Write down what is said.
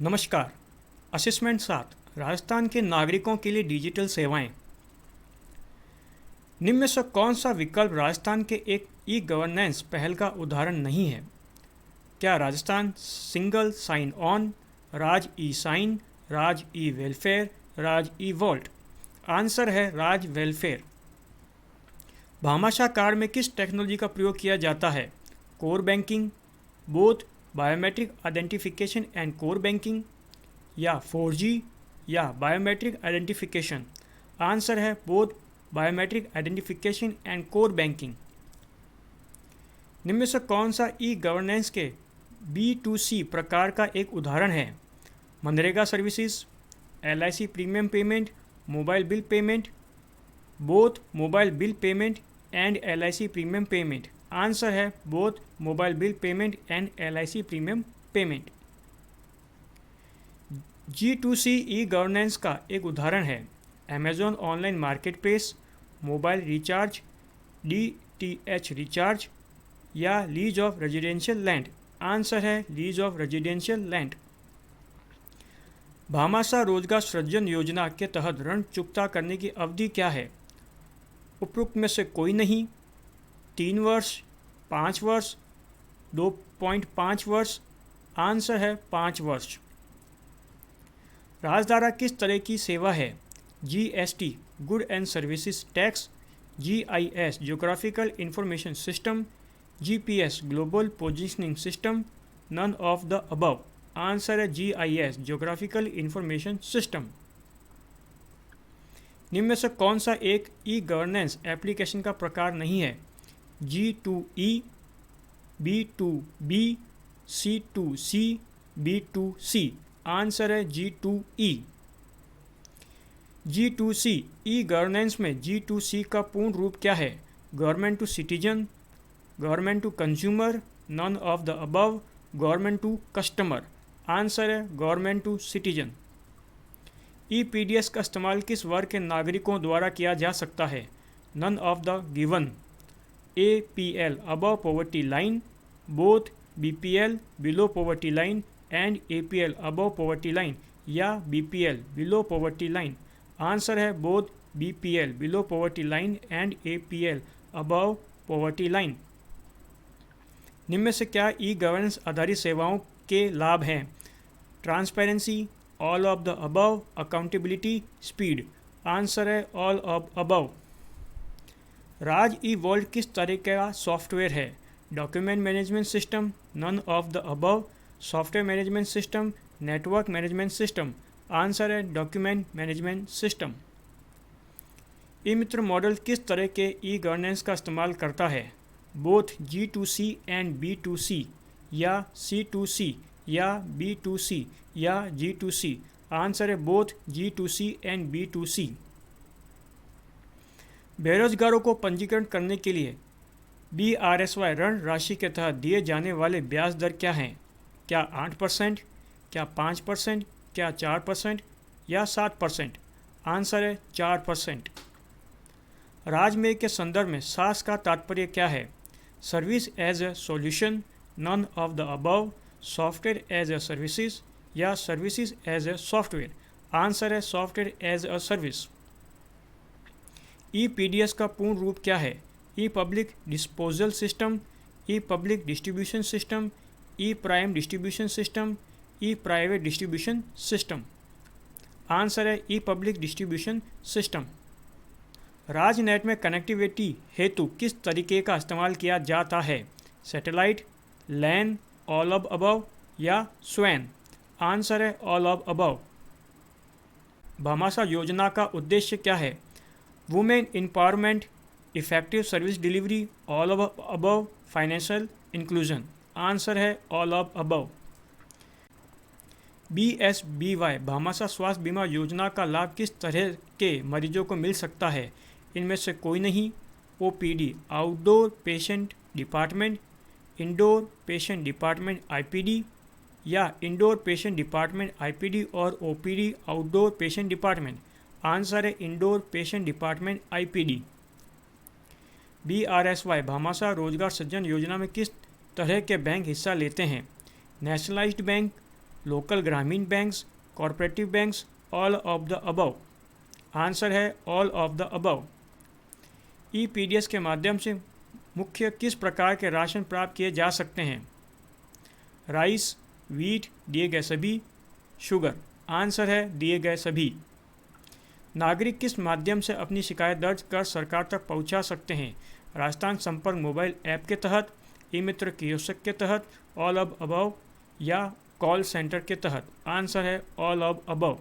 नमस्कार। असेसमेंट 7 राजस्थान के नागरिकों के लिए डिजिटल सेवाएं। निम्न में से कौन सा विकल्प राजस्थान के एक ई गवर्नेंस पहल का उदाहरण नहीं है? क्या Rajasthan single sign on, Raj e sign, Raj e welfare, Raj e vault? Answer है राज वेलफेयर। भामाशाह कार्ड में किस टेक्नोलॉजी का प्रयोग किया जाता है? Core banking, both biometric identification and core banking, या 4G, या बायोमेट्रिक आइडेंटिफिकेशन? आंसर है both biometric identification and core banking. निम्न में से कौन सा ई गवर्नेंस के B2C प्रकार का एक उदाहरण है? MNREGA services, LIC premium payment, mobile bill payment, both mobile bill payment and LIC premium payment? Answer है both mobile bill payment and LIC premium payment. G2C e governance का एक उदाहरण है Amazon online market place, mobile recharge, DTH recharge, या lease of residential land? Answer है lease of residential land. Bhamashah रोजगार सृजन योजना के तहत ऋण चुकता करने की अवधि क्या है? उपरोक्त में से कोई नहीं। 3 वर्ष, 5 वर्ष, 2.5 वर्ष? आंसर है 5 वर्ष। राजद्वारा किस तरह की सेवा है? GST good and services tax, GIS geographical information system, GPS global positioning system, none of the above? Answer है GIS जियोग्राफिकल इंफॉर्मेशन सिस्टम। निम्न में से कौन सा एक ई गवर्नेंस एप्लीकेशन का प्रकार नहीं है? G2E, B2B, C2C, B2C? Answer है G2E। G2C ई गवर्नेंस में G2C का पूर्ण रूप क्या है? Government to citizen, government to consumer, none of the above, government to customer? Answer है गवर्नमेंट टू सिटीजन। EPDS का इस्तेमाल किस वर्ग के नागरिकों द्वारा किया जा सकता है? None of the given, APL above poverty line, both BPL below poverty line and APL above poverty line, या BPL below poverty line? Answer है both BPL below poverty line and APL above poverty line. निम्न में से क्या e governance आधारित सेवाओं के लाभ हैं? Transparency, all of the above, accountability, speed? Answer है all of above. Raj e vault किस तरह का सॉफ्टवेयर है? Document management system, none of the above, software management system, network management system? Answer है document management system. E Mitra model किस तरह के ई governance का इस्तेमाल करता है? बोथ G2C एंड B2C, या C2C, या B2C, या G2C? आंसर है बोथ G2C एंड B2C। बेरोजगारों को पंजीकरण करने के लिए BRSY ऋण राशि के तहत दिए जाने वाले ब्याज दर क्या हैं? क्या 8%, क्या 5%, क्या 4%, या 7%? आंसर है 4%। राजमेय के संदर्भ में सास का तात्पर्य क्या है? Service as a solution, none of the above, software as a services, या services as a software? Answer है software as a service. EPDS का पूर्ण रूप क्या है? E public disposal system, e public distribution system, e prime distribution system, e private distribution system? Answer है e public distribution system. RajNet में connectivity हेतु किस तरीके का इस्तेमाल किया जाता है? Satellite, LAN, all of above, या स्वैन? आंसर है ऑल ऑफ अबव। भामाशाह योजना का उद्देश्य क्या है? Women empowerment, effective service delivery, all of above, financial inclusion? Answer है all of above. BSBY Bhamashah स्वास्थ्य बीमा योजना का लाभ किस तरह के मरीजों को मिल सकता है? इनमें से कोई नहीं। OPD outdoor patient department, indoor patient department IPD, या इंडोर पेशेंट डिपार्टमेंट IPD और OPD outdoor patient department? Answer है indoor patient department IPD। BRSY Bhamashah रोजगार सृजन योजना में किस तरह के बैंक हिस्सा लेते हैं? नेशनलाइज्ड बैंक, लोकल ग्रामीण banks, cooperative banks, all of the above. Answer है all of the above. EPDS के माध्यम से मुख्य किस प्रकार के राशन प्राप्त किए जा सकते हैं? राइस, वीट, दिए गए सभी, शुगर। आंसर है दिए गए सभी। नागरिक किस माध्यम से अपनी शिकायत दर्ज कर सरकार तक पहुंचा सकते हैं? राजस्थान संपर्क मोबाइल ऐप के तहत, ई मित्र कियोस्क के तहत, ऑल ऑफ अबव या कॉल सेंटर के तहत। आंसर है ऑल ऑफ अबव।